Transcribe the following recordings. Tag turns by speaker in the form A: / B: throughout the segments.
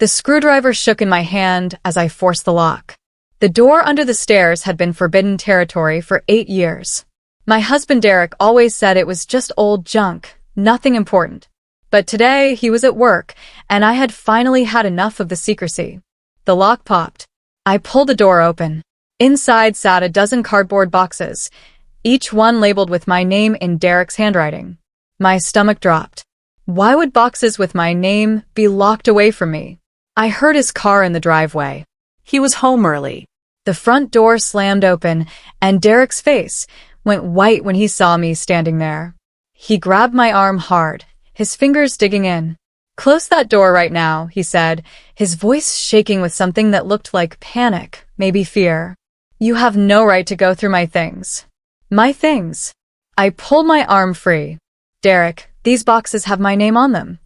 A: The screwdriver shook in my hand as I forced the lock. The door under the stairs had been forbidden territory for 8 years. My husband Derek always said it was just old junk, nothing important. But today he was at work, and I had finally had enough of the secrecy. The lock popped. I pulled the door open. Inside sat a dozen cardboard boxes, each one labeled with my name in Derek's handwriting. My stomach dropped. Why would boxes with my name be locked away from me? I heard his car in the driveway.
B: He was home early.
A: The front door slammed open, and Derek's face went white when he saw me standing there. He grabbed my arm hard, his fingers digging in. "Close that door right now," he said, his voice shaking with something that looked like panic, maybe fear. "You have no right to go through my things." My things? I pulled my arm free. "Derek, these boxes have my name on them."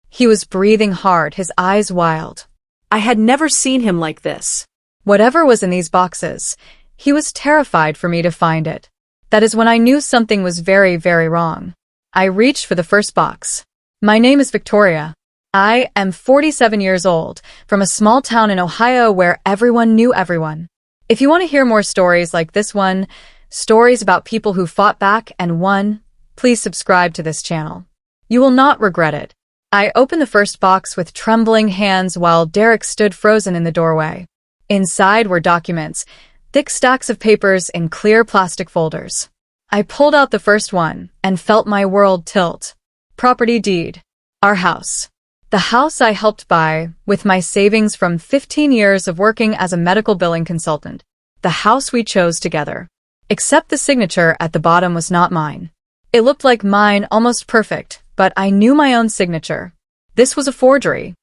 A: He was breathing hard, his eyes wild.
B: I had never seen him like this.
A: Whatever was in these boxes, he was terrified for me to find it. That is when I knew something was very, very wrong. I reached for the first box. "My name is Victoria. I am 47 years old, from a small town in Ohio where everyone knew everyone. If you want to hear more stories like this one, stories about people who fought back and won, please subscribe to this channel. You will not regret it." I opened the first box with trembling hands while Derek stood frozen in the doorway. Inside were documents, thick stacks of papers in clear plastic folders. I pulled out the first one and felt my world tilt. Property deed. Our house. The house I helped buy with my savings from 15 years of working as a medical billing consultant. The house we chose together. Except the signature at the bottom was not mine. It looked like mine, almost perfect, but I knew my own signature. This was a forgery.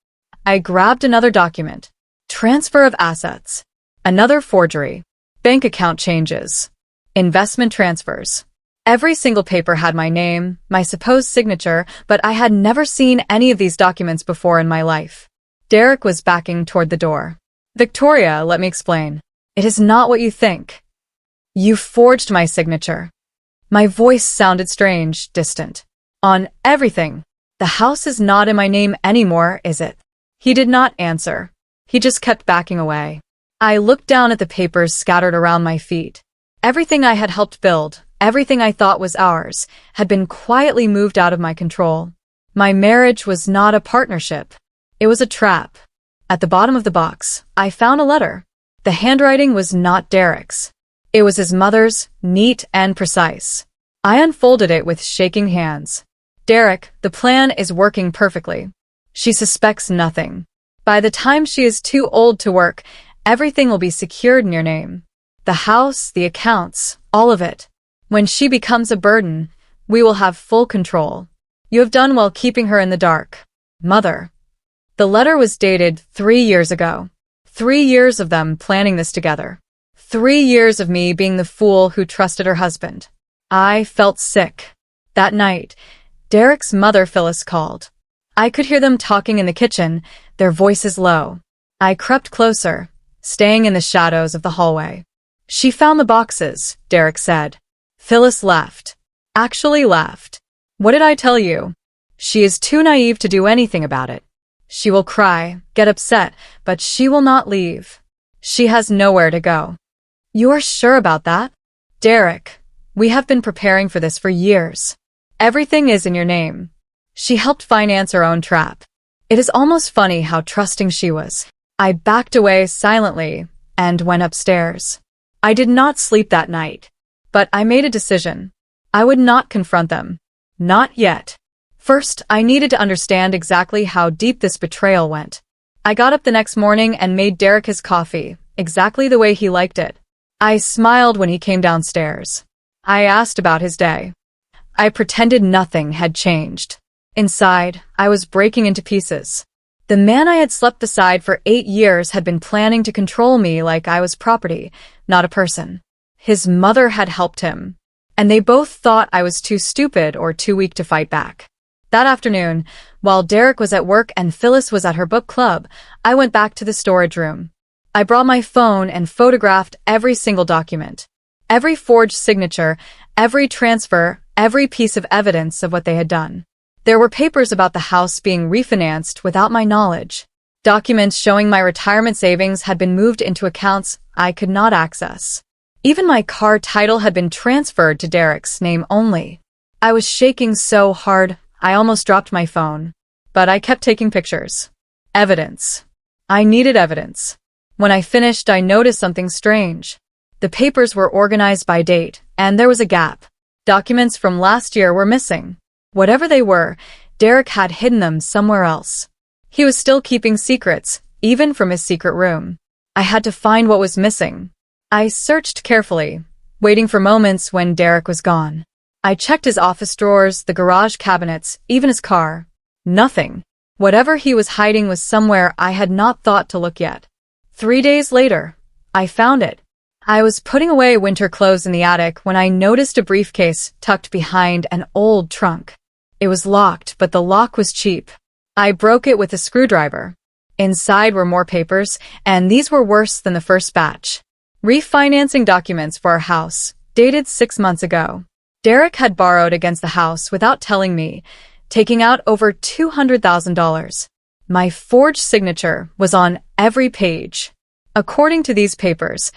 A: I grabbed another document. Transfer of assets. Another forgery. Bank account changes. Investment transfers. Every single paper had my name, my supposed signature, but I had never seen any of these documents before in my life. Derek was backing toward the door. "Victoria, let me explain. It is not what you think. You forged my signature." My voice sounded strange, distant. "On everything. The house is not in my name anymore, is it?" He did not answer. He just kept backing away. I looked down at the papers scattered around my feet. Everything I had helped build, everything I thought was ours, had been quietly moved out of my control. My marriage was not a partnership. It was a trap. At the bottom of the box, I found a letter. The handwriting was not Derek's. It was his mother's, neat and precise. I unfolded it with shaking hands. "Derek, the plan is working perfectly. She suspects nothing. By the time she is too old to work, everything will be secured in your name. The house, the accounts, all of it. When she becomes a burden, we will have full control. You have done well keeping her in the dark. Mother." The letter was dated 3 years ago. 3 years of them planning this together. 3 years of me being the fool who trusted her husband. I felt sick. That night, Derek's mother Phyllis called. I could hear them talking in the kitchen, their voices low. I crept closer, staying in the shadows of the hallway. "She found the boxes," Derek said. Phyllis laughed. Actually laughed. "What did I tell you? She is too naive to do anything about it. She will cry, get upset, but she will not leave. She has nowhere to go." "You are sure about that?" "Derek, we have been preparing for this for years. Everything is in your name." She helped finance her own trap. It is almost funny how trusting she was. I backed away silently and went upstairs. I did not sleep that night, but I made a decision. I would not confront them. Not yet. First, I needed to understand exactly how deep this betrayal went. I got up the next morning and made Derek his coffee, exactly the way he liked it. I smiled when he came downstairs. I asked about his day. I pretended nothing had changed. Inside, I was breaking into pieces. The man I had slept beside for 8 years had been planning to control me like I was property, not a person. His mother had helped him, and they both thought I was too stupid or too weak to fight back. That afternoon, while Derek was at work and Phyllis was at her book club, I went back to the storage room. I brought my phone and photographed every single document. Every forged signature, every transfer, every piece of evidence of what they had done. There were papers about the house being refinanced without my knowledge. Documents showing my retirement savings had been moved into accounts I could not access. Even my car title had been transferred to Derek's name only. I was shaking so hard, I almost dropped my phone. But I kept taking pictures. Evidence. I needed evidence. When I finished, I noticed something strange. The papers were organized by date, and there was a gap. Documents from last year were missing. Whatever they were, Derek had hidden them somewhere else. He was still keeping secrets, even from his secret room. I had to find what was missing. I searched carefully, waiting for moments when Derek was gone. I checked his office drawers, the garage cabinets, even his car. Nothing. Whatever he was hiding was somewhere I had not thought to look yet. 3 days later, I found it. I was putting away winter clothes in the attic when I noticed a briefcase tucked behind an old trunk. It was locked, but the lock was cheap. I broke it with a screwdriver. Inside were more papers, and these were worse than the first batch. Refinancing documents for our house, dated 6 months ago. Derek had borrowed against the house without telling me, taking out over $200,000. My forged signature was on every page. According to these papers,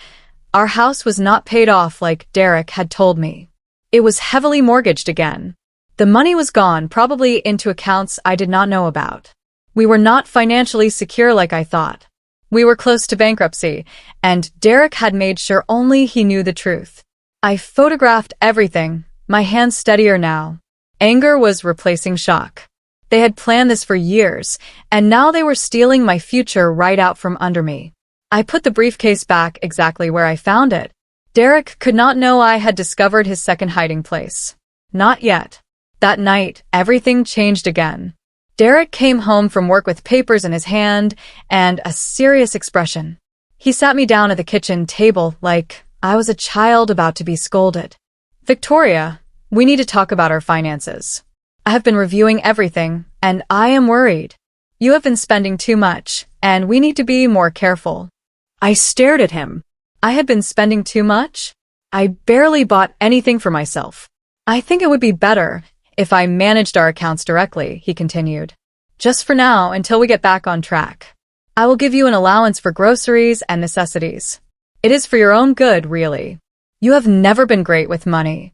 A: our house was not paid off like Derek had told me. It was heavily mortgaged again. The money was gone, probably into accounts I did not know about. We were not financially secure like I thought. We were close to bankruptcy, and Derek had made sure only he knew the truth. I photographed everything, my hands steadier now. Anger was replacing shock. They had planned this for years, and now they were stealing my future right out from under me. I put the briefcase back exactly where I found it. Derek could not know I had discovered his second hiding place. Not yet. That night, everything changed again. Derek came home from work with papers in his hand and a serious expression. He sat me down at the kitchen table like I was a child about to be scolded. "Victoria, we need to talk about our finances. I have been reviewing everything, and I am worried. You have been spending too much, and we need to be more careful." I stared at him. I had been spending too much? I barely bought anything for myself. "I think it would be better if I managed our accounts directly," he continued. "Just for now, until we get back on track. I will give you an allowance for groceries and necessities. It is for your own good, really. You have never been great with money."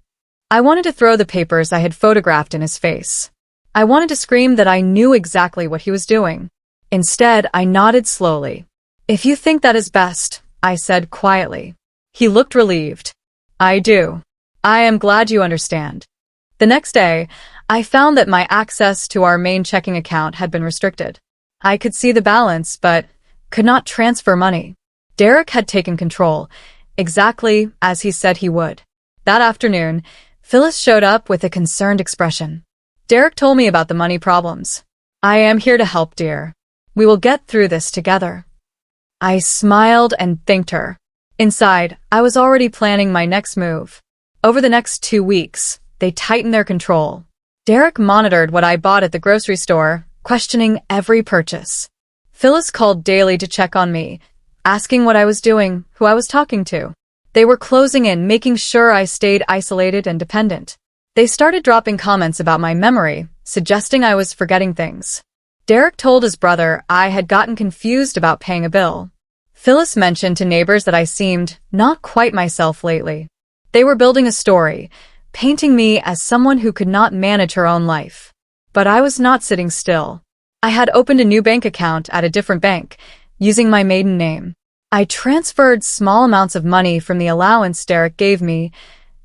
A: I wanted to throw the papers I had photographed in his face. I wanted to scream that I knew exactly what he was doing. Instead, I nodded slowly. "If you think that is best," I said quietly. He looked relieved. "I do. I am glad you understand." The next day, I found that my access to our main checking account had been restricted. I could see the balance, but could not transfer money. Derek had taken control, exactly as he said he would. That afternoon, Phyllis showed up with a concerned expression. "Derek told me about the money problems. I am here to help, dear. We will get through this together." I smiled and thanked her. Inside, I was already planning my next move. Over the next 2 weeks, they tightened their control. Derek monitored what I bought at the grocery store, questioning every purchase. Phyllis called daily to check on me, asking what I was doing, who I was talking to. They were closing in, making sure I stayed isolated and dependent. They started dropping comments about my memory, suggesting I was forgetting things. Derek told his brother I had gotten confused about paying a bill. Phyllis mentioned to neighbors that I seemed not quite myself lately. They were building a story, painting me as someone who could not manage her own life. But I was not sitting still. I had opened a new bank account at a different bank, using my maiden name. I transferred small amounts of money from the allowance Derek gave me,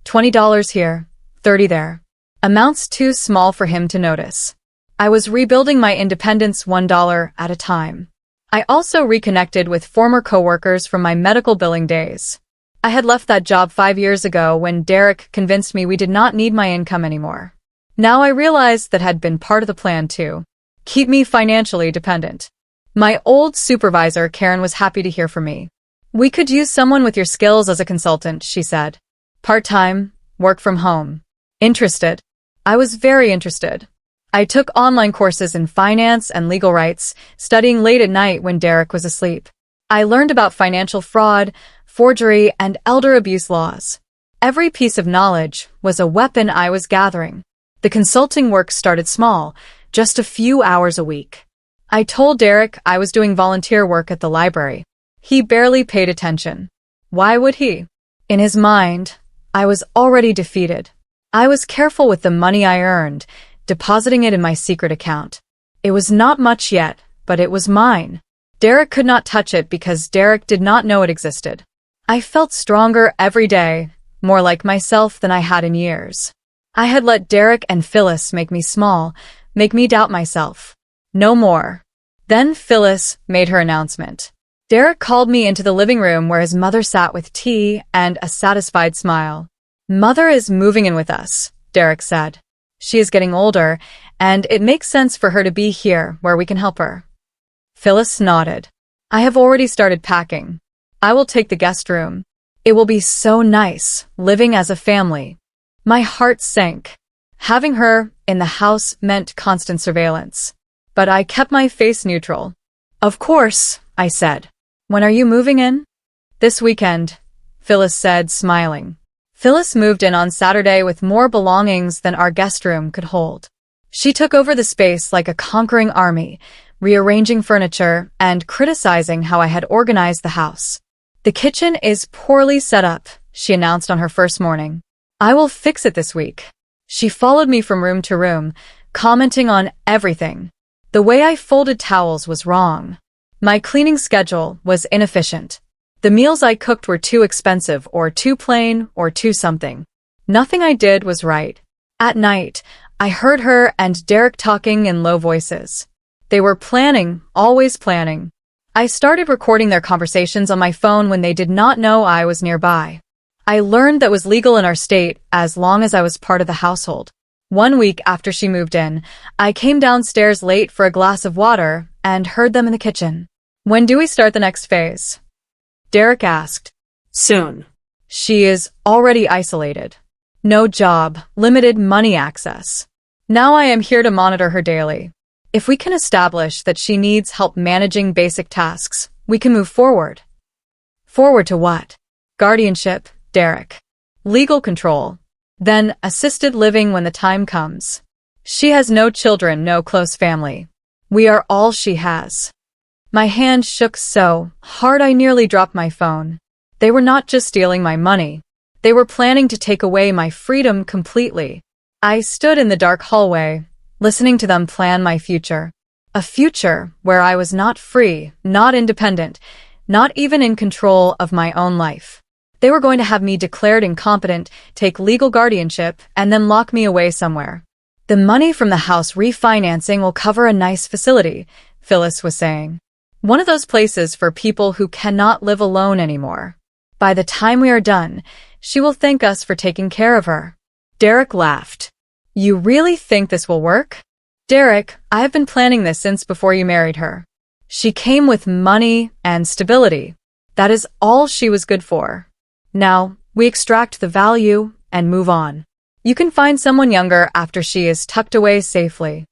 A: $20 here, $30 there. Amounts too small for him to notice. I was rebuilding my independence $1 at a time. I also reconnected with former coworkers from my medical billing days. I had left that job 5 years ago when Derek convinced me we did not need my income anymore. Now I realized that had been part of the plan too. Keep me financially dependent. My old supervisor, Karen, was happy to hear from me. "We could use someone with your skills as a consultant," she said. "Part-time, work from home." Interested? I was very interested. I took online courses in finance and legal rights, studying late at night when Derek was asleep. I learned about financial fraud, forgery, and elder abuse laws. Every piece of knowledge was a weapon I was gathering. The consulting work started small, just a few hours a week. I told Derek I was doing volunteer work at the library. He barely paid attention. Why would he? In his mind, I was already defeated. I was careful with the money I earned, depositing it in my secret account. It was not much yet, but it was mine. Derek could not touch it because Derek did not know it existed. I felt stronger every day, more like myself than I had in years. I had let Derek and Phyllis make me small, make me doubt myself. No more. Then Phyllis made her announcement. Derek called me into the living room where his mother sat with tea and a satisfied smile. "Mother is moving in with us," Derek said. "She is getting older, and it makes sense for her to be here where we can help her." Phyllis nodded. "I have already started packing. I will take the guest room. It will be so nice, living as a family." My heart sank. Having her in the house meant constant surveillance. But I kept my face neutral. "Of course," I said. "When are you moving in?" "This weekend," Phyllis said, smiling. Phyllis moved in on Saturday with more belongings than our guest room could hold. She took over the space like a conquering army, rearranging furniture and criticizing how I had organized the house. "The kitchen is poorly set up," she announced on her first morning. "I will fix it this week." She followed me from room to room, commenting on everything. The way I folded towels was wrong. My cleaning schedule was inefficient. The meals I cooked were too expensive or too plain or too something. Nothing I did was right. At night, I heard her and Derek talking in low voices. They were planning, always planning. I started recording their conversations on my phone when they did not know I was nearby. I learned that was legal in our state as long as I was part of the household. 1 week after she moved in, I came downstairs late for a glass of water and heard them in the kitchen. "When do we start the next phase?" Derek asked.
B: Soon.
A: "She is already isolated. No job, limited money access. Now I am here to monitor her daily. If we can establish that she needs help managing basic tasks, we can move forward." Forward to what? Guardianship, Derek. Legal control. Then assisted living when the time comes. She has no children, no close family. We are all she has. My hand shook so hard I nearly dropped my phone. They were not just stealing my money. They were planning to take away my freedom completely. I stood in the dark hallway, listening to them plan my future. A future where I was not free, not independent, not even in control of my own life. They were going to have me declared incompetent, take legal guardianship, and then lock me away somewhere. "The money from the house refinancing will cover a nice facility," Phyllis was saying. "One of those places for people who cannot live alone anymore. By the time we are done, she will thank us for taking care of her." Derek laughed. "You really think this will work?" "Derek, I have been planning this since before you married her. She came with money and stability. That is all she was good for. Now, we extract the value and move on. You can find someone younger after she is tucked away safely."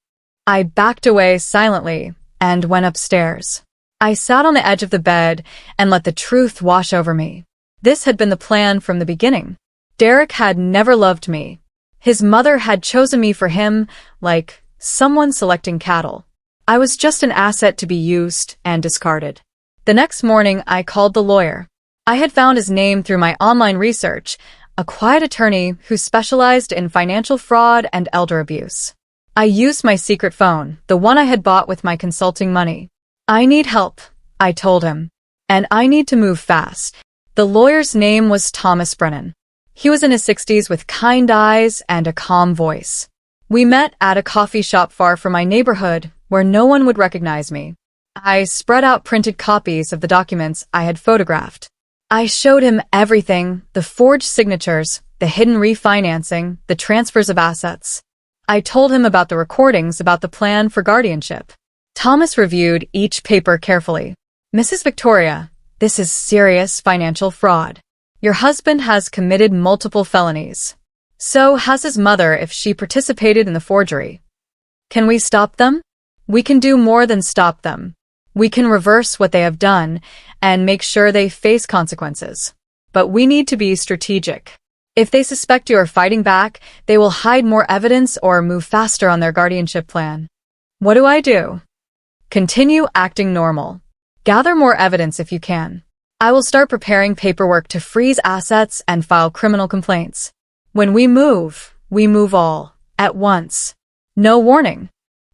A: I backed away silently and went upstairs. I sat on the edge of the bed and let the truth wash over me. This had been the plan from the beginning. Derek had never loved me. His mother had chosen me for him like someone selecting cattle. I was just an asset to be used and discarded. The next morning, I called the lawyer. I had found his name through my online research, a quiet attorney who specialized in financial fraud and elder abuse. I used my secret phone, the one I had bought with my consulting money. "I need help," I told him. "And I need to move fast." The lawyer's name was Thomas Brennan. He was in his 60s with kind eyes and a calm voice. We met at a coffee shop far from my neighborhood where no one would recognize me. I spread out printed copies of the documents I had photographed. I showed him everything, the forged signatures, the hidden refinancing, the transfers of assets. I told him about the recordings about the plan for guardianship. Thomas reviewed each paper carefully. "Mrs. Victoria, this is serious financial fraud. Your husband has committed multiple felonies. So has his mother if she participated in the forgery. Can we stop them? We can do more than stop them. We can reverse what they have done and make sure they face consequences. But we need to be strategic. If they suspect you are fighting back, they will hide more evidence or move faster on their guardianship plan." "What do I do?" Continue acting normal. Gather more evidence if you can. I will start preparing paperwork to freeze assets and file criminal complaints. When we move all, at once. No warning.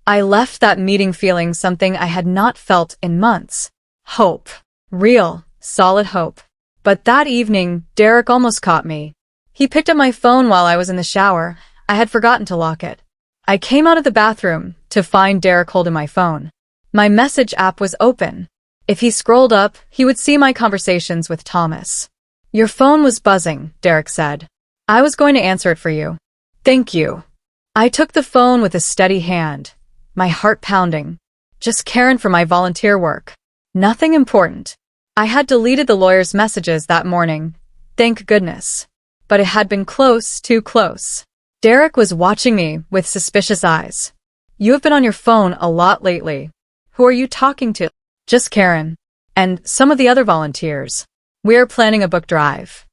A: I left that meeting feeling something I had not felt in months. Hope. Real, solid hope. But that evening, Derek almost caught me. He picked up my phone while I was in the shower. I had forgotten to lock it. I came out of the bathroom to find Derek holding my phone. My message app was open. If he scrolled up, he would see my conversations with Thomas. Your phone was buzzing, Derek said. I was going to answer it for you. Thank you. I took the phone with a steady hand, my heart pounding. Just caring for my volunteer work. Nothing important. I had deleted the lawyer's messages that morning. Thank goodness. But it had been close, too close. Derek was watching me with suspicious eyes. You have been on your phone a lot lately. Who are you talking to? Just Karen. And some of the other volunteers. We are planning a book drive.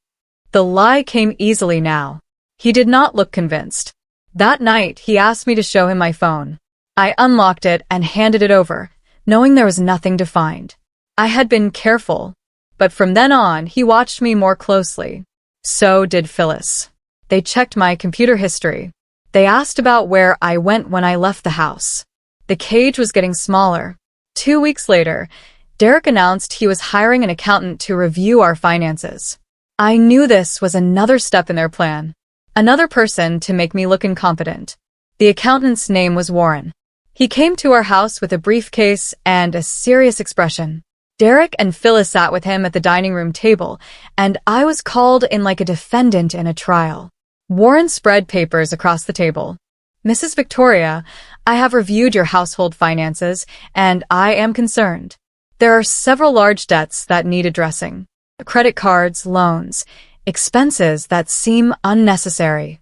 A: The lie came easily now. He did not look convinced. That night, he asked me to show him my phone. I unlocked it and handed it over, knowing there was nothing to find. I had been careful, but from then on, he watched me more closely. So did Phyllis. They checked my computer history. They asked about where I went when I left the house. The cage was getting smaller. 2 weeks later, Derek announced he was hiring an accountant to review our finances. I knew this was another step in their plan. Another person to make me look incompetent. The accountant's name was Warren. He came to our house with a briefcase and a serious expression. Derek and Phyllis sat with him at the dining room table, and I was called in like a defendant in a trial. Warren spread papers across the table. Mrs. Victoria, I have reviewed your household finances, and I am concerned. There are several large debts that need addressing. Credit cards, loans, expenses that seem unnecessary.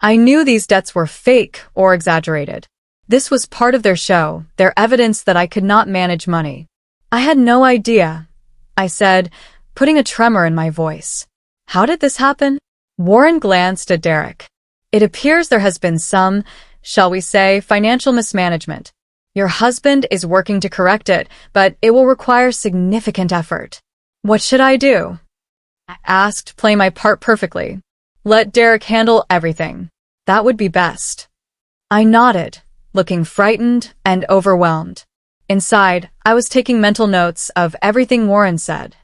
A: I knew these debts were fake or exaggerated. This was part of their show, their evidence that I could not manage money. I had no idea, I said, putting a tremor in my voice. How did this happen? Warren glanced at Derek. It appears there has been some, shall we say, financial mismanagement. Your husband is working to correct it, but it will require significant effort. What should I do? I asked, play my part perfectly. Let Derek handle everything. That would be best. I nodded, looking frightened and overwhelmed. Inside, I was taking mental notes of everything Warren said.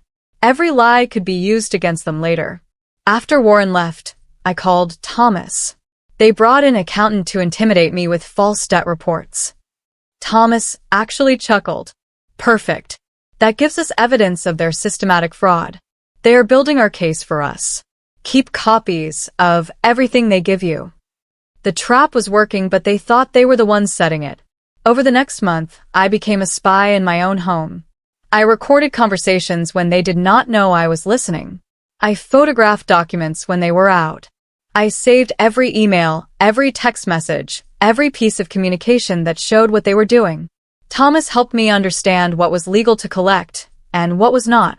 A: Every lie could be used against them later. After Warren left, I called Thomas. They brought in an accountant to intimidate me with false debt reports. Thomas actually chuckled. Perfect. That gives us evidence of their systematic fraud. They are building our case for us. Keep copies of everything they give you. The trap was working, but they thought they were the ones setting it. Over the next month, I became a spy in my own home. I recorded conversations when they did not know I was listening. I photographed documents when they were out. I saved every email, every text message, every piece of communication that showed what they were doing. Thomas helped me understand what was legal to collect and what was not.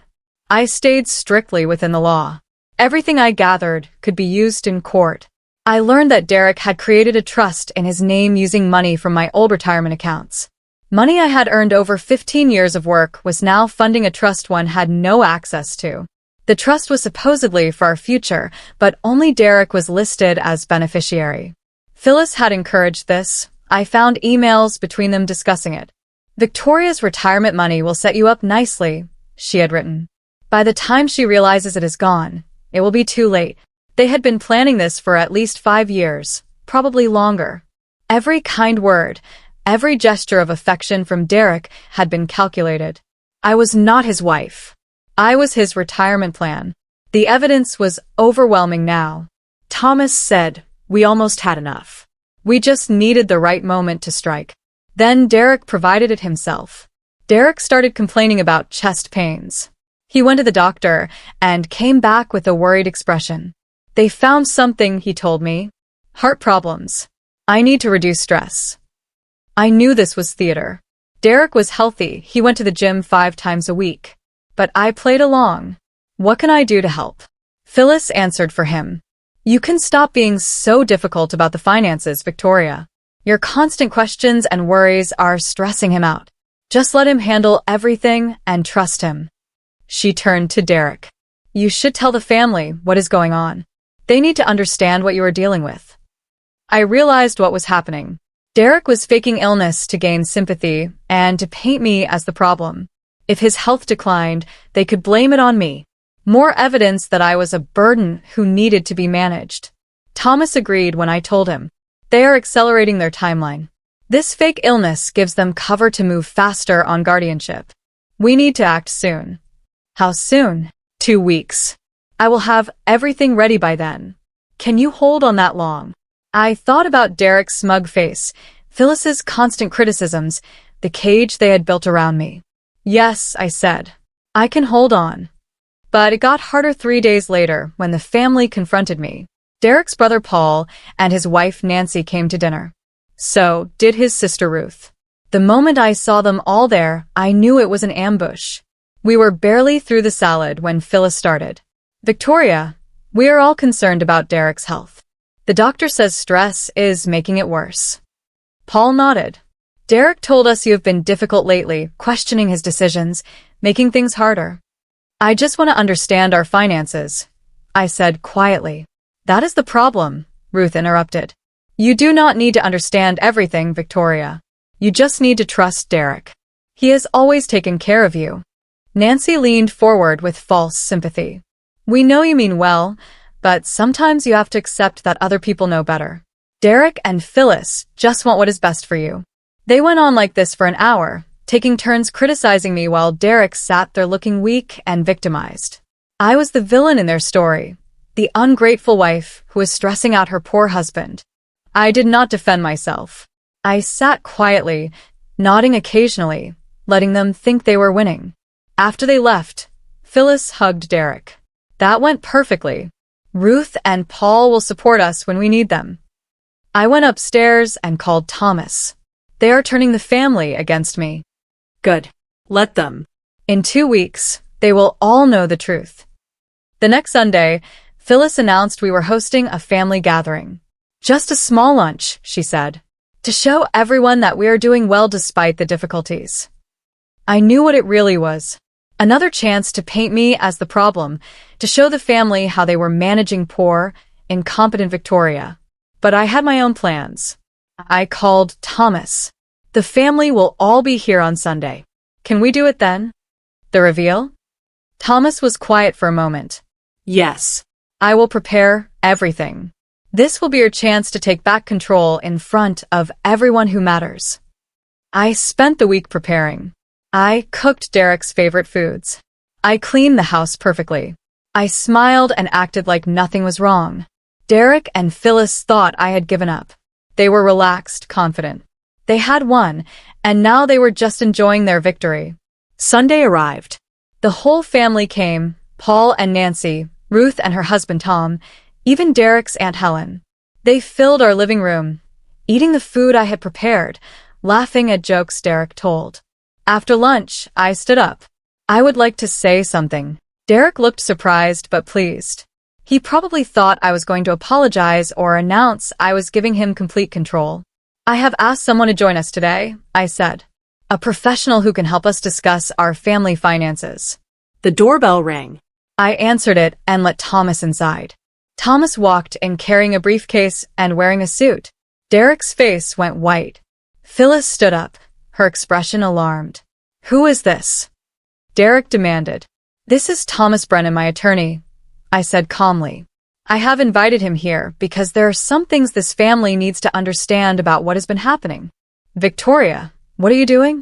A: I stayed strictly within the law. Everything I gathered could be used in court. I learned that Derek had created a trust in his name using money from my old retirement accounts. Money I had earned over 15 years of work was now funding a trust one had no access to. The trust was supposedly for our future, but only Derek was listed as beneficiary. Phyllis had encouraged this. I found emails between them discussing it. Victoria's retirement money will set you up nicely, she had written. By the time she realizes it is gone, it will be too late. They had been planning this for at least 5 years, probably longer. Every kind word, every gesture of affection from Derek had been calculated. I was not his wife. I was his retirement plan. The evidence was overwhelming now. Thomas said, we almost had enough. We just needed the right moment to strike. Then Derek provided it himself. Derek started complaining about chest pains. He went to the doctor and came back with a worried expression. They found something, he told me. Heart problems. I need to reduce stress. I knew this was theater. Derek was healthy. He went to the gym 5 times a week. But I played along. What can I do to help? Phyllis answered for him. You can stop being so difficult about the finances, Victoria. Your constant questions and worries are stressing him out. Just let him handle everything and trust him. She turned to Derek. You should tell the family what is going on. They need to understand what you are dealing with. I realized what was happening. Derek was faking illness to gain sympathy and to paint me as the problem. If his health declined, they could blame it on me. More evidence that I was a burden who needed to be managed. Thomas agreed when I told him. They are accelerating their timeline. This fake illness gives them cover to move faster on guardianship. We need to act soon. How soon? 2 weeks. I will have everything ready by then. Can you hold on that long? I thought about Derek's smug face, Phyllis's constant criticisms, the cage they had built around me. Yes, I said. I can hold on. But it got harder 3 days later when the family confronted me. Derek's brother Paul and his wife Nancy came to dinner. So did his sister Ruth. The moment I saw them all there, I knew it was an ambush. We were barely through the salad when Phyllis started. Victoria, we are all concerned about Derek's health. The doctor says stress is making it worse. Paul nodded. Derek told us you have been difficult lately, questioning his decisions, making things harder. I just want to understand our finances, I said quietly. That is the problem, Ruth interrupted. You do not need to understand everything, Victoria. You just need to trust Derek. He has always taken care of you. Nancy leaned forward with false sympathy. We know you mean well, but sometimes you have to accept that other people know better. Derek and Phyllis just want what is best for you. They went on like this for an hour, taking turns criticizing me while Derek sat there looking weak and victimized. I was the villain in their story, the ungrateful wife who was stressing out her poor husband. I did not defend myself. I sat quietly, nodding occasionally, letting them think they were winning. After they left, Phyllis hugged Derek. That went perfectly. Ruth and Paul will support us when we need them. I went upstairs and called Thomas. They are turning the family against me.
B: Good. Let them.
A: In 2 weeks, they will all know the truth. The next Sunday, Phyllis announced we were hosting a family gathering. Just a small lunch, she said, to show everyone that we are doing well despite the difficulties. I knew what it really was. Another chance to paint me as the problem, to show the family how they were managing poor, incompetent Victoria. But I had my own plans. I called Thomas. The family will all be here on Sunday. Can we do it then? The reveal? Thomas was quiet for a moment.
B: Yes.
A: I will prepare everything. This will be your chance to take back control in front of everyone who matters. I spent the week preparing. I cooked Derek's favorite foods. I cleaned the house perfectly. I smiled and acted like nothing was wrong. Derek and Phyllis thought I had given up. They were relaxed, confident. They had won, and now they were just enjoying their victory.
B: Sunday arrived.
A: The whole family came, Paul and Nancy, Ruth and her husband Tom, even Derek's Aunt Helen. They filled our living room, eating the food I had prepared, laughing at jokes Derek told. After lunch, I stood up. I would like to say something. Derek looked surprised but pleased. He probably thought I was going to apologize or announce I was giving him complete control. I have asked someone to join us today, I said. A professional who can help us discuss our family finances.
B: The doorbell rang.
A: I answered it and let Thomas inside. Thomas walked in carrying a briefcase and wearing a suit. Derek's face went white. Phyllis stood up, her expression alarmed. Who is this? Derek demanded. This is Thomas Brennan, my attorney, I said calmly. I have invited him here because there are some things this family needs to understand about what has been happening. Victoria, what are you doing?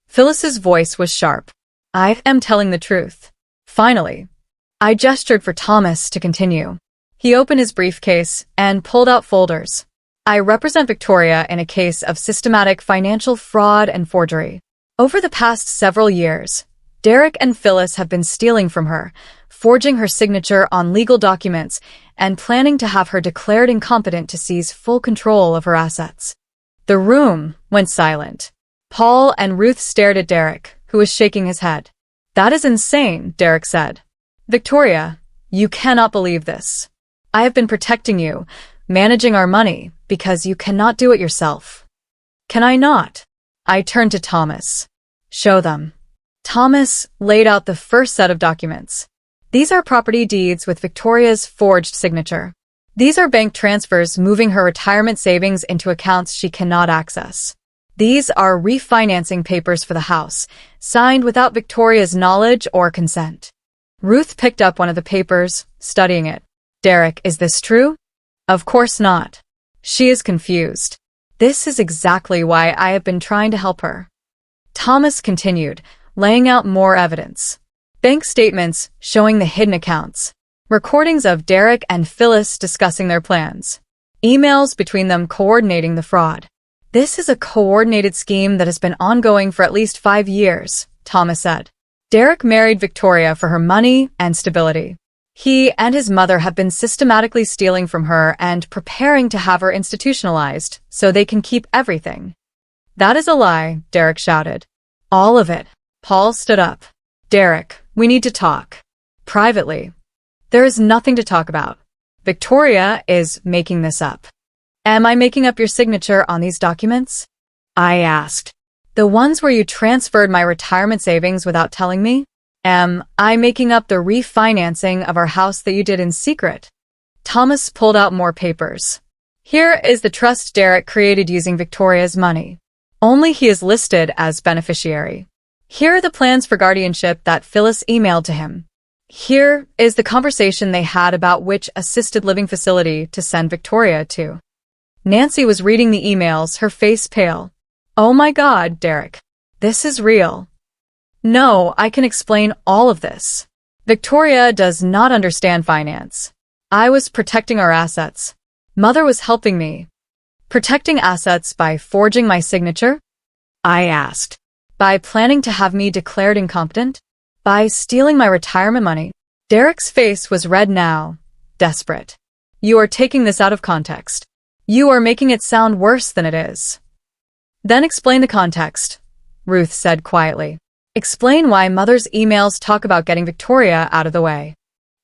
A: Phyllis's voice was sharp. I am telling the truth. Finally. I gestured for Thomas to continue. He opened his briefcase and pulled out folders. I represent Victoria in a case of systematic financial fraud and forgery. Over the past several years, Derek and Phyllis have been stealing from her, forging her signature on legal documents, and planning to have her declared incompetent to seize full control of her assets. The room went silent. Paul and Ruth stared at Derek, who was shaking his head. That is insane, Derek said. Victoria, you cannot believe this. I have been protecting you, managing our money, because you cannot do it yourself. Can I not? I turned to Thomas. Show them. Thomas laid out the first set of documents. These are property deeds with Victoria's forged signature. These are bank transfers moving her retirement savings into accounts she cannot access. These are refinancing papers for the house, signed without Victoria's knowledge or consent. Ruth picked up one of the papers, studying it. Derek, is this true? Of course not. She is confused. This is exactly why I have been trying to help her. Thomas continued, laying out more evidence. Bank statements showing the hidden accounts. Recordings of Derek and Phyllis discussing their plans. Emails between them coordinating the fraud. This is a coordinated scheme that has been ongoing for at least 5 years, Thomas said. Derek married Victoria for her money and stability. He and his mother have been systematically stealing from her and preparing to have her institutionalized so they can keep everything. That is a lie, Derek shouted. All of it. Paul stood up. Derek, we need to talk. Privately. There is nothing to talk about. Victoria is making this up. Am I making up your signature on these documents? I asked. The ones where you transferred my retirement savings without telling me? Am I making up the refinancing of our house that you did in secret? Thomas pulled out more papers. Here is the trust Derek created using Victoria's money. Only he is listed as beneficiary. Here are the plans for guardianship that Phyllis emailed to him. Here is the conversation they had about which assisted living facility to send Victoria to. Nancy was reading the emails, her face pale. Oh my God, Derek. This is real. No, I can explain all of this. Victoria does not understand finance. I was protecting our assets. Mother was helping me. Protecting assets by forging my signature? I asked. By planning to have me declared incompetent? By stealing my retirement money? Derek's face was red now, desperate. You are taking this out of context. You are making it sound worse than it is. Then explain the context, Ruth said quietly. Explain why Mother's emails talk about getting Victoria out of the way.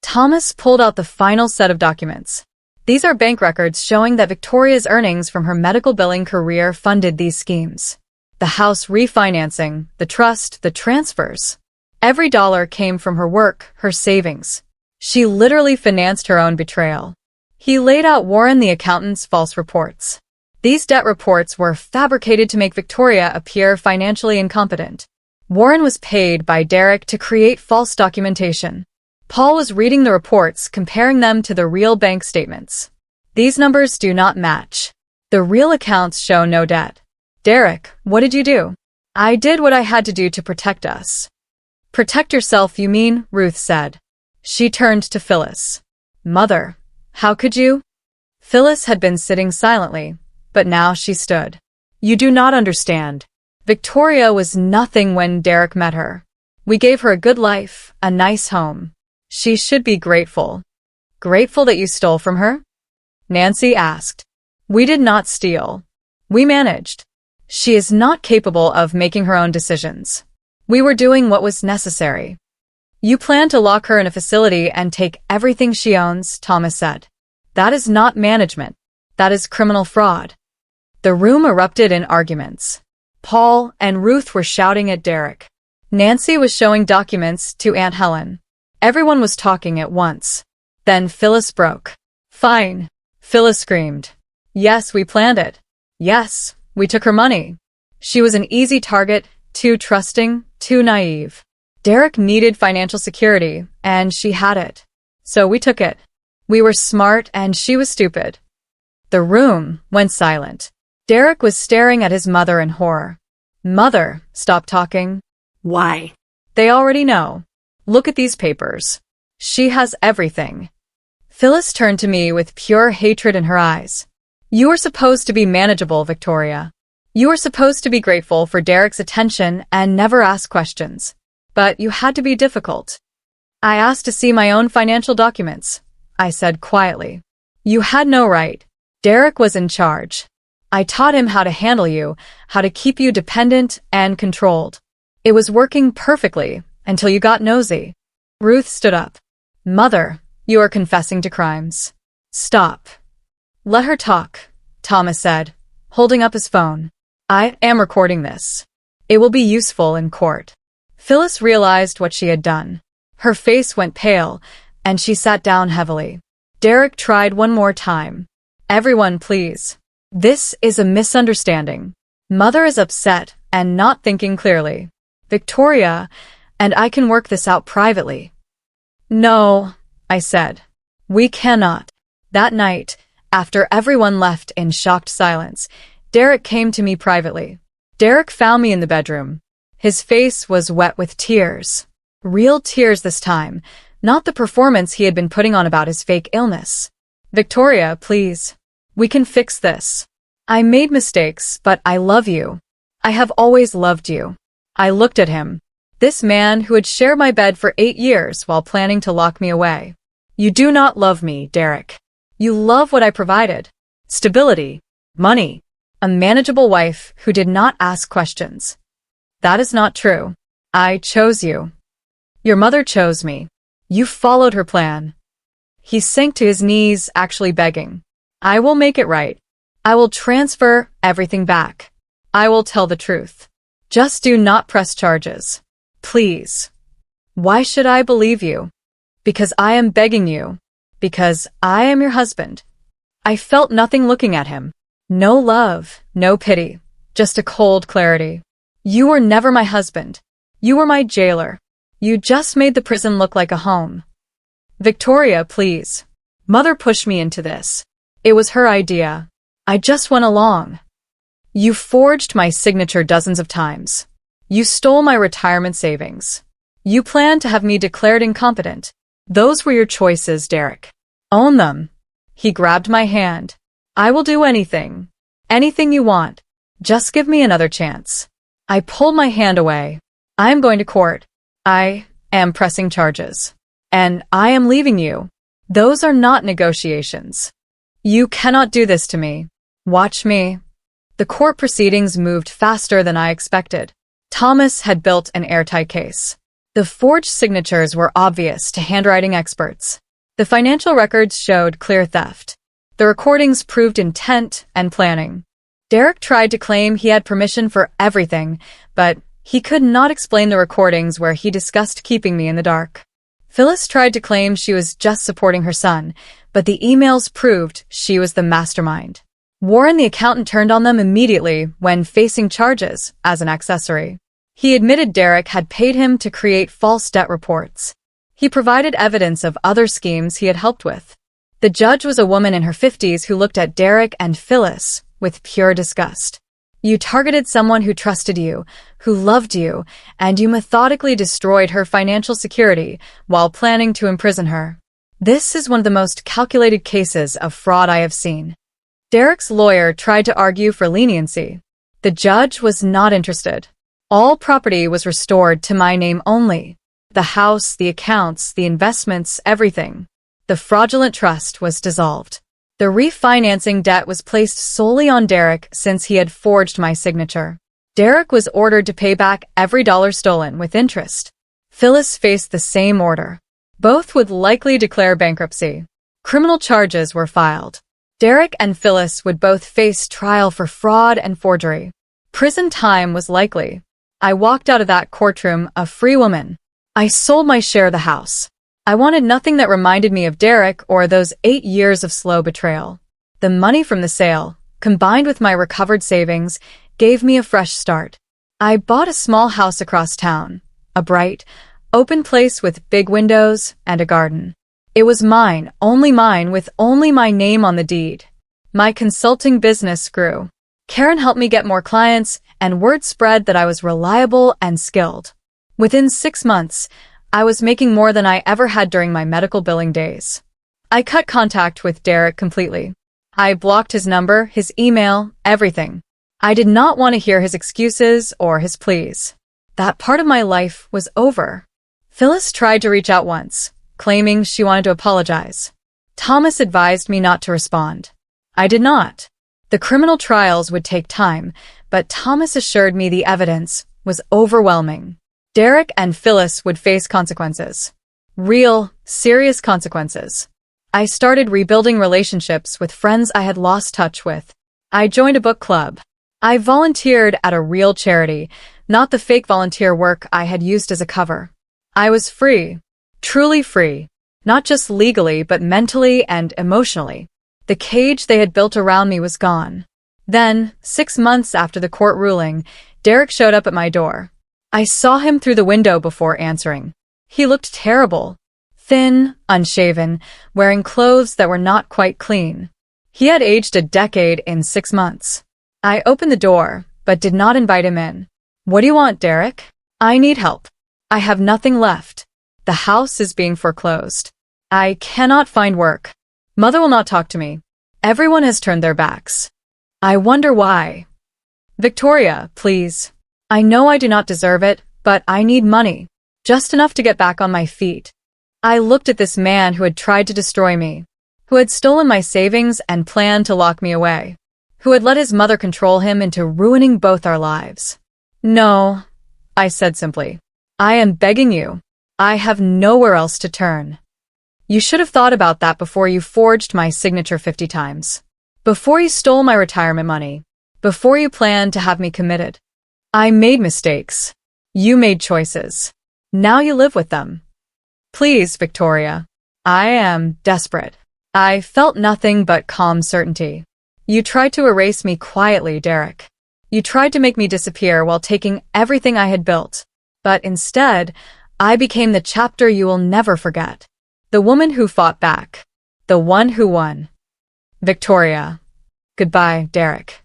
A: Thomas pulled out the final set of documents. These are bank records showing that Victoria's earnings from her medical billing career funded these schemes. The house refinancing, the trust, the transfers. Every dollar came from her work, her savings. She literally financed her own betrayal. He laid out Warren the accountant's false reports. These debt reports were fabricated to make Victoria appear financially incompetent. Warren was paid by Derek to create false documentation. Paul was reading the reports, comparing them to the real bank statements. These numbers do not match. The real accounts show no debt. Derek, what did you do? I did what I had to do to protect us. Protect yourself, you mean? Ruth said. She turned to Phyllis. Mother, how could you? Phyllis had been sitting silently, but now she stood. You do not understand. Victoria was nothing when Derek met her. We gave her a good life, a nice home. She should be grateful. Grateful that you stole from her? Nancy asked. We did not steal. We managed. She is not capable of making her own decisions. We were doing what was necessary. You plan to lock her in a facility and take everything she owns, Thomas said. That is not management. That is criminal fraud. The room erupted in arguments. Paul and Ruth were shouting at Derek. Nancy was showing documents to Aunt Helen. Everyone was talking at once. Then Phyllis broke. Fine. Phyllis screamed. Yes, we planned it. Yes, we took her money. She was an easy target, too trusting, too naive. Derek needed financial security, and she had it. So we took it. We were smart, and she was stupid. The room went silent. Derek was staring at his mother in horror. Mother, stop talking.
B: Why?
A: They already know. Look at these papers. She has everything. Phyllis turned to me with pure hatred in her eyes. You are supposed to be manageable, Victoria. You are supposed to be grateful for Derek's attention and never ask questions. But you had to be difficult. I asked to see my own financial documents, I said quietly. You had no right. Derek was in charge. I taught him how to handle you, how to keep you dependent and controlled. It was working perfectly until you got nosy. Ruth stood up. Mother, you are confessing to crimes. Stop. Let her talk, Thomas said, holding up his phone. I am recording this. It will be useful in court. Phyllis realized what she had done. Her face went pale, and she sat down heavily. Derek tried one more time. Everyone, please. This is a misunderstanding. Mother is upset and not thinking clearly. Victoria, and I can work this out privately. No, I said. We cannot. That night, after everyone left in shocked silence, Derek came to me privately. Derek found me in the bedroom. His face was wet with tears. Real tears this time, not the performance he had been putting on about his fake illness. Victoria, please. We can fix this. I made mistakes, but I love you. I have always loved you. I looked at him. This man who had shared my bed for 8 years while planning to lock me away. You do not love me, Derek. You love what I provided. Stability, money, a manageable wife who did not ask questions. That is not true. I chose you. Your mother chose me. You followed her plan. He sank to his knees, actually begging. I will make it right. I will transfer everything back. I will tell the truth. Just do not press charges. Please. Why should I believe you? Because I am begging you. Because I am your husband. I felt nothing looking at him. No love, no pity, just a cold clarity. You were never my husband. You were my jailer. You just made the prison look like a home. Victoria, please. Mother pushed me into this. It was her idea. I just went along. You forged my signature dozens of times. You stole my retirement savings. You planned to have me declared incompetent. Those were your choices, Derek. Own them. He grabbed my hand. I will do anything. Anything you want. Just give me another chance. I pulled my hand away. I am going to court. I am pressing charges. And I am leaving you. Those are not negotiations. You cannot do this to me. Watch me. The court proceedings moved faster than I expected. Thomas had built an airtight case. The forged signatures were obvious to handwriting experts. The financial records showed clear theft. The recordings proved intent and planning. Derek tried to claim he had permission for everything, but he could not explain the recordings where he discussed keeping me in the dark. Phyllis tried to claim she was just supporting her son, but the emails proved she was the mastermind. Warren, the accountant, turned on them immediately when facing charges as an accessory. He admitted Derek had paid him to create false debt reports. He provided evidence of other schemes he had helped with. The judge was a woman in her 50s who looked at Derek and Phyllis with pure disgust. You targeted someone who trusted you, who loved you, and you methodically destroyed her financial security while planning to imprison her. This is one of the most calculated cases of fraud I have seen. Derek's lawyer tried to argue for leniency. The judge was not interested. All property was restored to my name only. The house, the accounts, the investments, everything. The fraudulent trust was dissolved. The refinancing debt was placed solely on Derek since he had forged my signature. Derek was ordered to pay back every dollar stolen with interest. Phyllis faced the same order. Both would likely declare bankruptcy. Criminal charges were filed. Derek and Phyllis would both face trial for fraud and forgery. Prison time was likely. I walked out of that courtroom a free woman. I sold my share of the house. I wanted nothing that reminded me of Derek or those 8 years of slow betrayal. The money from the sale, combined with my recovered savings, gave me a fresh start. I bought a small house across town, a bright, open place with big windows and a garden. It was mine with only my name on the deed. My consulting business grew. Karen helped me get more clients, and word spread that I was reliable and skilled. Within 6 months, I was making more than I ever had during my medical billing days. I cut contact with Derek completely. I blocked his number, his email, everything. I did not want to hear his excuses or his pleas. That part of my life was over. Phyllis tried to reach out once, claiming she wanted to apologize. Thomas advised me not to respond. I did not. The criminal trials would take time, but Thomas assured me the evidence was overwhelming. Derek and Phyllis would face consequences. Real, serious consequences. I started rebuilding relationships with friends I had lost touch with. I joined a book club. I volunteered at a real charity, not the fake volunteer work I had used as a cover. I was free, truly free, not just legally but mentally and emotionally. The cage they had built around me was gone. Then, 6 months after the court ruling, Derek showed up at my door. I saw him through the window before answering. He looked terrible. Thin, unshaven, wearing clothes that were not quite clean. He had aged a decade in 6 months. I opened the door, but did not invite him in. "What do you want, Derek?" "I need help. I have nothing left. The house is being foreclosed. I cannot find work. Mother will not talk to me. Everyone has turned their backs. I wonder why." "Victoria, please. I know I do not deserve it, but I need money. Just enough to get back on my feet." I looked at this man who had tried to destroy me, who had stolen my savings and planned to lock me away, who had let his mother control him into ruining both our lives. "No," I said simply. "I am begging you. I have nowhere else to turn." "You should have thought about that before you forged my signature 50 times. Before you stole my retirement money. Before you planned to have me committed. I made mistakes. You made choices. Now you live with them. Please, Victoria. I am desperate." I felt nothing but calm certainty. "You tried to erase me quietly, Derek. You tried to make me disappear while taking everything I had built. But instead, I became the chapter you will never forget. The woman who fought back. The one who won. Victoria. Goodbye, Derek."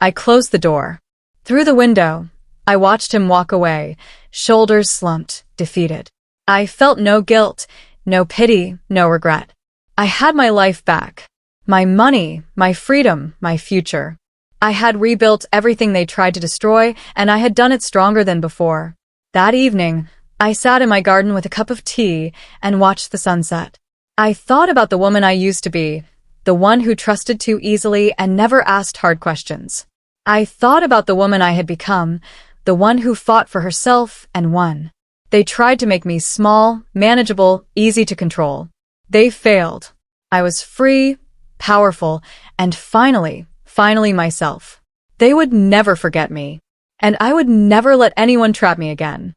A: I closed the door. Through the window, I watched him walk away, shoulders slumped, defeated. I felt no guilt, no pity, no regret. I had my life back. My money, my freedom, my future. I had rebuilt everything they tried to destroy, and I had done it stronger than before. That evening, I sat in my garden with a cup of tea and watched the sunset. I thought about the woman I used to be, the one who trusted too easily and never asked hard questions. I thought about the woman I had become, the one who fought for herself and won. They tried to make me small, manageable, easy to control. They failed. I was free, powerful, and finally myself. They would never forget me, and I would never let anyone trap me again.